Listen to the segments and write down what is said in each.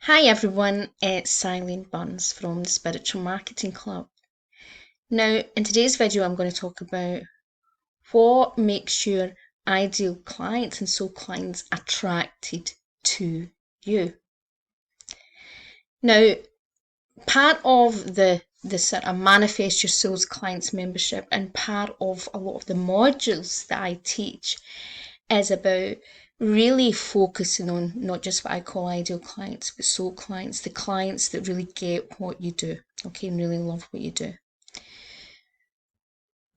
Hi everyone, it's Silene Burns from the Spiritual Marketing Club. Now, in today's video, I'm going to talk about what makes your ideal clients and soul clients attracted to you. Now, part of the sort of Manifest Your Soul's Clients membership and part of a lot of the modules that I teach is about really focusing on not just what I call ideal clients, but soul clients, the clients that really get what you do, okay, and really love what you do.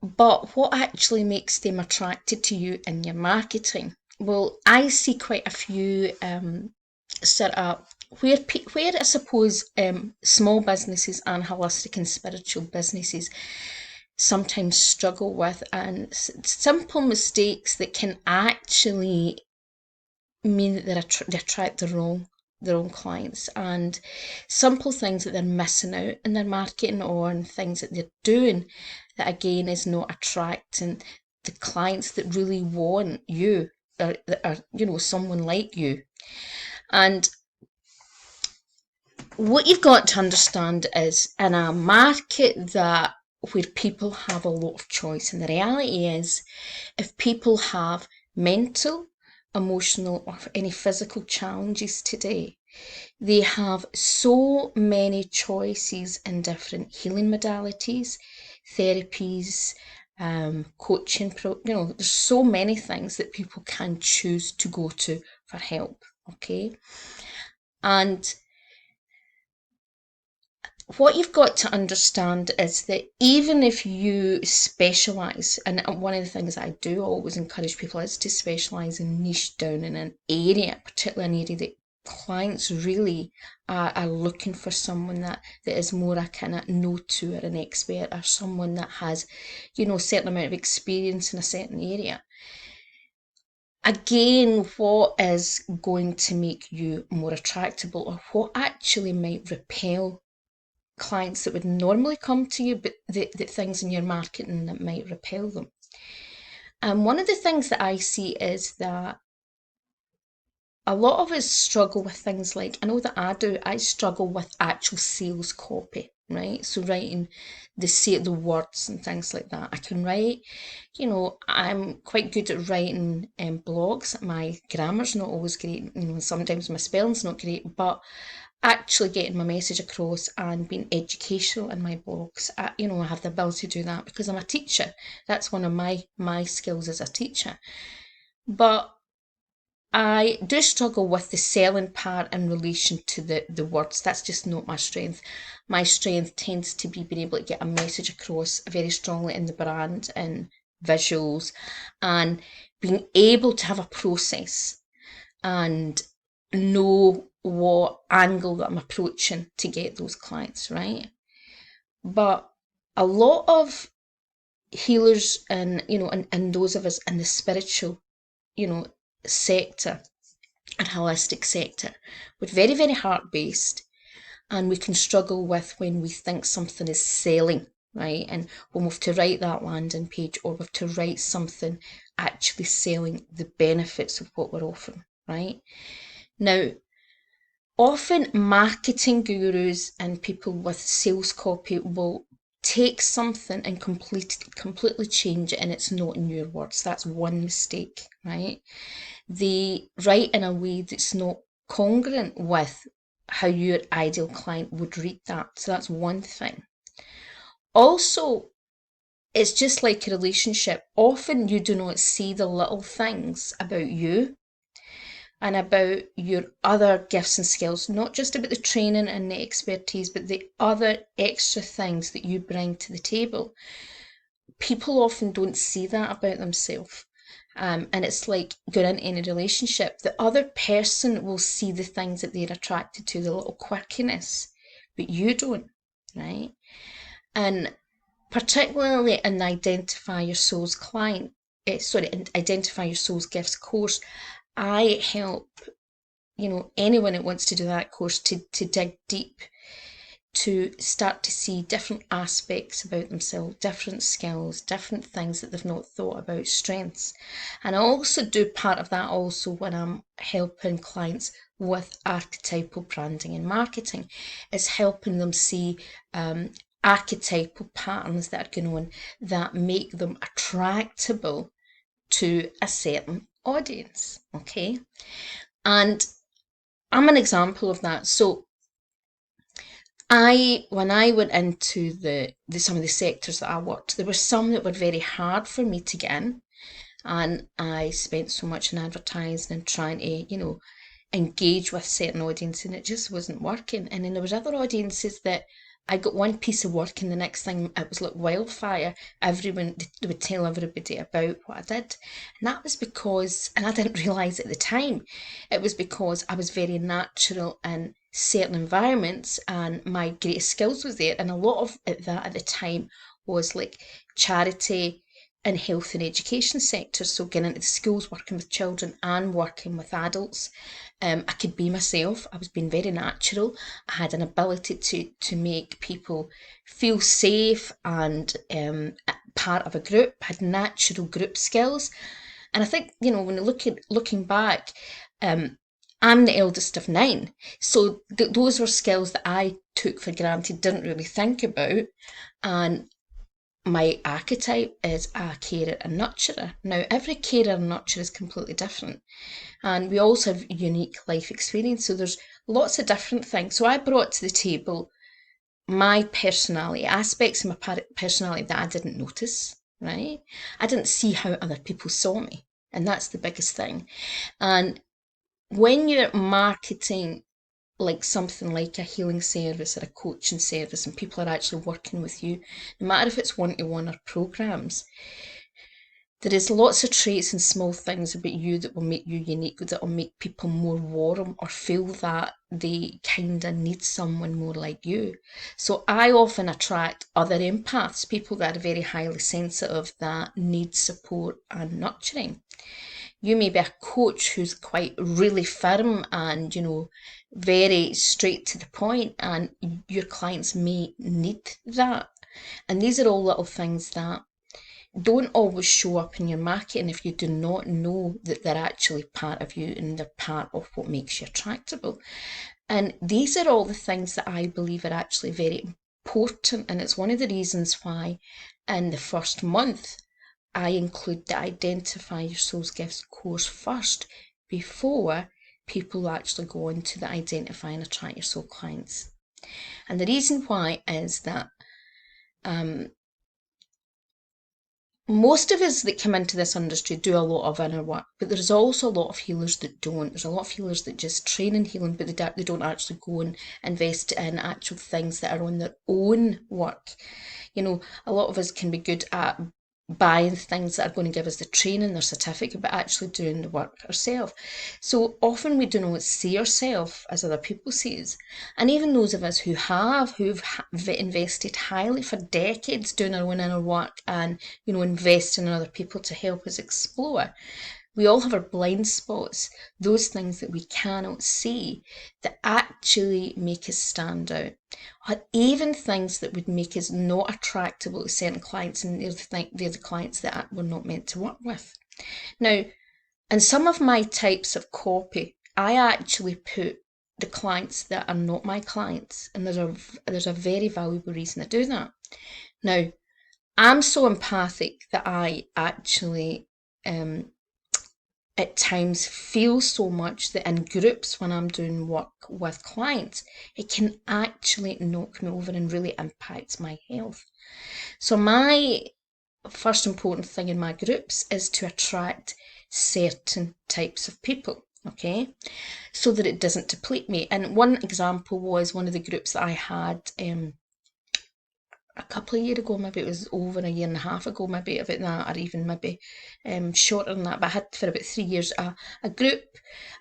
But what actually makes them attracted to you in your marketing? Well, I see quite a few sort of where I suppose small businesses and holistic and spiritual businesses sometimes struggle with, and simple mistakes that can actually mean that they attract the wrong clients, and simple things that they're missing out in their marketing, or in things that they're doing that again is not attracting the clients that really want you, or someone like you. And what you've got to understand is, in a market that where people have a lot of choice, and the reality is, if people have mental, emotional, or any physical challenges today, they have so many choices in different healing modalities, therapies, coaching. There's so many things that people can choose to go to for help. Okay, and what you've got to understand is that even if you specialise, and one of the things I do always encourage people is to specialise and niche down in an area, particularly an area that clients really are looking for someone that is more a kind of know-to, or an expert, or someone that has, a certain amount of experience in a certain area. Again, what is going to make you more attractable, or what actually might repel clients that would normally come to you, but the things in your marketing that might repel them? And one of the things that I see is that a lot of us struggle with things like, I know that I struggle with actual sales copy, right? So writing the words and things like that. I can write, I'm quite good at writing blogs. My grammar's not always great, sometimes my spelling's not great, but actually getting my message across and being educational in my blogs, I have the ability to do that because I'm a teacher. That's one of my skills as a teacher. But I do struggle with the selling part in relation to the words. That's just not my strength. My strength tends to be being able to get a message across very strongly in the brand and visuals, and being able to have a process and know what angle that I'm approaching to get those clients, right? But a lot of healers, and those of us in the spiritual, sector and holistic sector, we're very, very heart based, and we can struggle with when we think something is selling, right? And when we have to write that landing page, or we have to write something actually selling the benefits of what we're offering, right? Now, often marketing gurus and people with sales copy will take something and completely change it, and it's not in your words. That's one mistake, right? They write in a way that's not congruent with how your ideal client would read that. So that's one thing. Also, it's just like a relationship. Often you do not see the little things about you and about your other gifts and skills, not just about the training and the expertise, but the other extra things that you bring to the table. People often don't see that about themselves. And it's like going into any relationship, the other person will see the things that they're attracted to, the little quirkiness, but you don't, right? And particularly in the Identify Your Soul's Identify Your Soul's Gifts course, I help anyone that wants to do that course to dig deep, to start to see different aspects about themselves, different skills, different things that they've not thought about, strengths. And I also do part of that also when I'm helping clients with archetypal branding and marketing. It's helping them see archetypal patterns that are going on that make them attractable to a certain audience. Okay. And I'm an example of that. So when I went into some of the sectors that I worked, there were some that were very hard for me to get in. And I spent so much in advertising and trying to, engage with certain audience, and it just wasn't working. And then there was other audiences that I got one piece of work and the next thing it was like wildfire. Everyone, they would tell everybody about what I did. And that was because, and I didn't realise at the time, it was because I was very natural in certain environments and my greatest skills was there. And a lot of that at the time was like charity and health and education sectors. So getting into the schools, working with children and working with adults. I could be myself. I was being very natural. I had an ability to make people feel safe and part of a group. I had natural group skills, and I think when you looking back, I'm the eldest of 9, so those were skills that I took for granted, didn't really think about, and my archetype is a carer and nurturer. Now, every carer and nurturer is completely different, and we also have unique life experience. So there's lots of different things. So I brought to the table my personality, aspects of my personality that I didn't notice, right? I didn't see how other people saw me, and that's the biggest thing. And when you're marketing like something like a healing service or a coaching service and people are actually working with you, no matter if it's one-to-one or programs, there is lots of traits and small things about you that will make you unique, that will make people more warm or feel that they kind of need someone more like you. So I often attract other empaths, people that are very highly sensitive, that need support and nurturing. You may be a coach who's quite really firm and, very straight to the point, and your clients may need that. And these are all little things that don't always show up in your marketing if you do not know that they're actually part of you and they're part of what makes you attractable. And these are all the things that I believe are actually very important. And it's one of the reasons why in the first month, I include the Identify Your Soul's Gifts course first before people actually go into the Identify and Attract Your Soul clients. And the reason why is that most of us that come into this industry do a lot of inner work, but there's also a lot of healers that don't. There's a lot of healers that just train in healing, but they don't actually go and invest in actual things that are on their own work. A lot of us can be good at buying things that are going to give us the training, their certificate, but actually doing the work ourselves. So often we do not see ourselves as other people see us. And even those of us who've invested highly for decades doing our own inner work and, investing in other people to help us explore, we all have our blind spots, those things that we cannot see that actually make us stand out, or even things that would make us not attractable to certain clients, and they're the clients that we're not meant to work with. Now, in some of my types of copy, I actually put the clients that are not my clients, and there's a very valuable reason to do that. Now, I'm so empathic that I actually at times feel so much that in groups when I'm doing work with clients, it can actually knock me over and really impacts my health. So my first important thing in my groups is to attract certain types of people, okay, so that it doesn't deplete me. And one example was one of the groups that I had a couple of years ago, maybe it was over a year and a half ago, maybe about that, or even maybe shorter than that, but I had for about 3 years a group,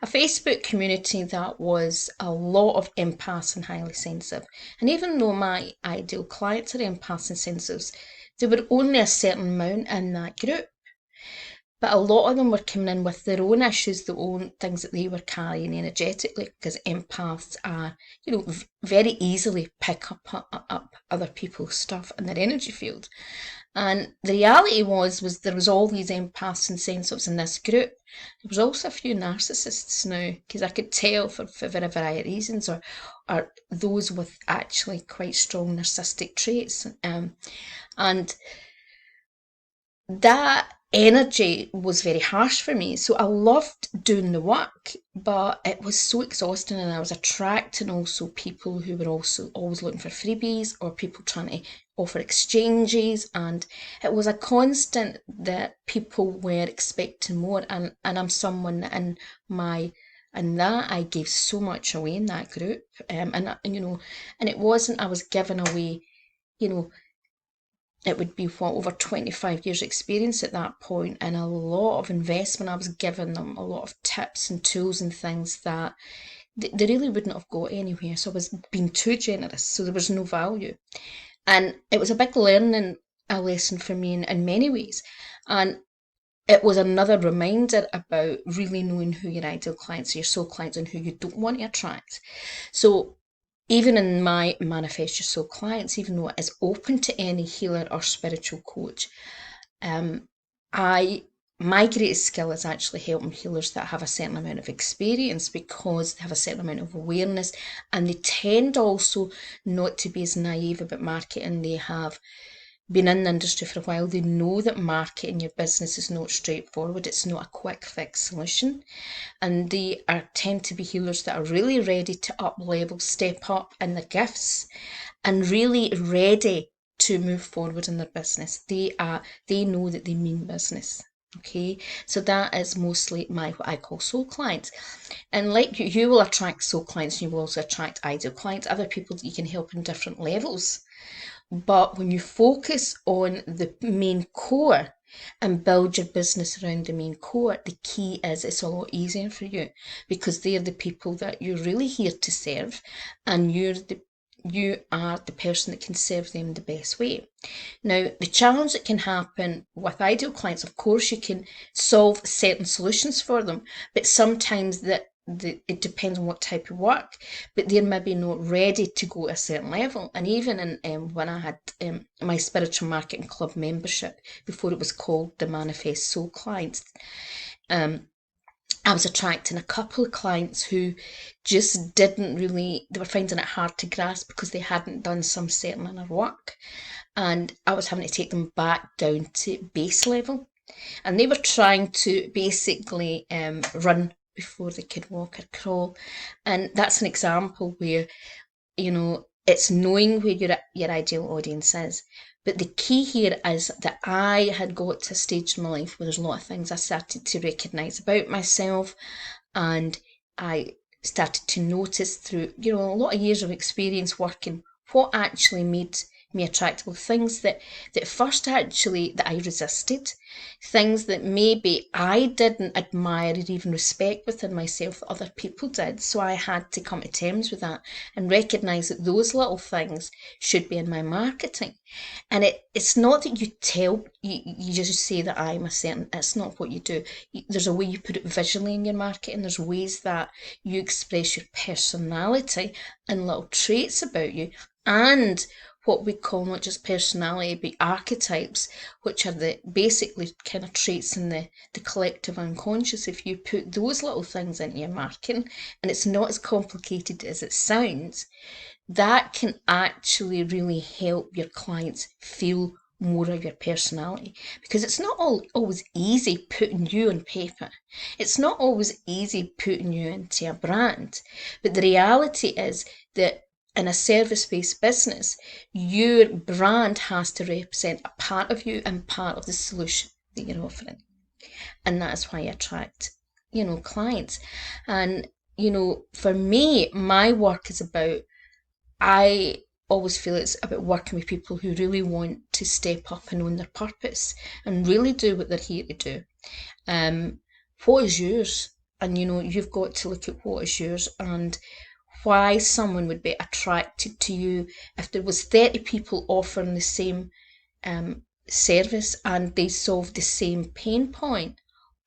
a Facebook community that was a lot of empaths and highly sensitive. And even though my ideal clients are empaths and sensitives, there were only a certain amount in that group. But a lot of them were coming in with their own issues, their own things that they were carrying energetically, because empaths are, very easily pick up other people's stuff in their energy field. And the reality was there was all these empaths and sensitives in this group. There was also a few narcissists now, because I could tell for a variety of reasons, or those with actually quite strong narcissistic traits. And that energy was very harsh for me. So I loved doing the work, but it was so exhausting, and I was attracting also people who were also always looking for freebies, or people trying to offer exchanges, and it was a constant that people were expecting more, and I'm someone that in my and that I gave so much away in that group, and it wasn't I was giving away, you know it would be over 25 years experience at that point, and a lot of investment. I was giving them a lot of tips and tools and things that they really wouldn't have got anywhere. So I was being too generous, so there was no value. And it was a big learning a lesson for me in many ways. And it was another reminder about really knowing who your ideal clients are, your soul clients, and who you don't want to attract. So even in my Manifest Your Soul clients, even though it is open to any healer or spiritual coach, I my greatest skill is actually helping healers that have a certain amount of experience, because they have a certain amount of awareness, and they tend also not to be as naive about marketing. They have been in the industry for a while. They know that marketing your business is not straightforward. It's not a quick fix solution. And they tend to be healers that are really ready to up level, step up in their gifts, and really ready to move forward in their business. They know that they mean business. Okay, so that is mostly what I call soul clients. And like you will attract soul clients, you will also attract ideal clients, other people that you can help in different levels. But when you focus on the main core and build your business around the main core, the key is it's a lot easier for you, because they're the people that you're really here to serve, and you are the person that can serve them the best way. Now, the challenge that can happen with ideal clients, of course, you can solve certain solutions for them, but sometimes it depends on what type of work, but they're maybe not ready to go to a certain level. And even in when I had my spiritual marketing club membership, before it was called the Manifest Soul clients, I was attracting a couple of clients who just didn't really, they were finding it hard to grasp because they hadn't done some certain inner work. And I was having to take them back down to base level. And they were trying to basically run before they could walk or crawl. And that's an example where, it's knowing where your ideal audience is. But the key here is that I had got to a stage in my life where there's a lot of things I started to recognise about myself, and I started to notice through, a lot of years of experience working, what actually made me attractable, things that first actually that I resisted, things that maybe I didn't admire or even respect within myself that other people did. So I had to come to terms with that and recognise that those little things should be in my marketing. And it's not that you just say that I'm a certain, it's not what you do. There's a way you put it visually in your marketing. There's ways that you express your personality and little traits about you, and what we call not just personality but archetypes, which are the basically kind of traits in the collective unconscious. If you put those little things into your marketing, and it's not as complicated as it sounds, that can actually really help your clients feel more of your personality, because it's not always easy putting you on paper. It's not always easy putting you into a brand, but the reality is that in a service-based business, your brand has to represent a part of you and part of the solution that you're offering. And that's why I attract, clients. And, for me, my work is about, I always feel it's about working with people who really want to step up and own their purpose and really do what they're here to do. What is yours? And, you've got to look at what is yours and why someone would be attracted to you. If there was 30 people offering the same service and they solved the same pain point,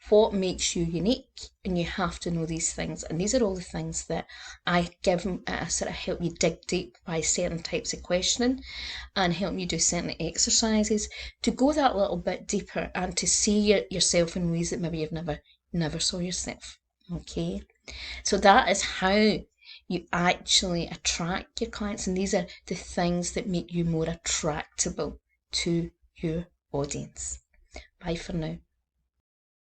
what makes you unique, and you have to know these things. And these are all the things that I give sort of help you dig deep by certain types of questioning, and help you do certain exercises to go that little bit deeper and to see yourself in ways that maybe you've never saw yourself. Okay, so that is how you actually attract your clients, and these are the things that make you more attractable to your audience. Bye for now.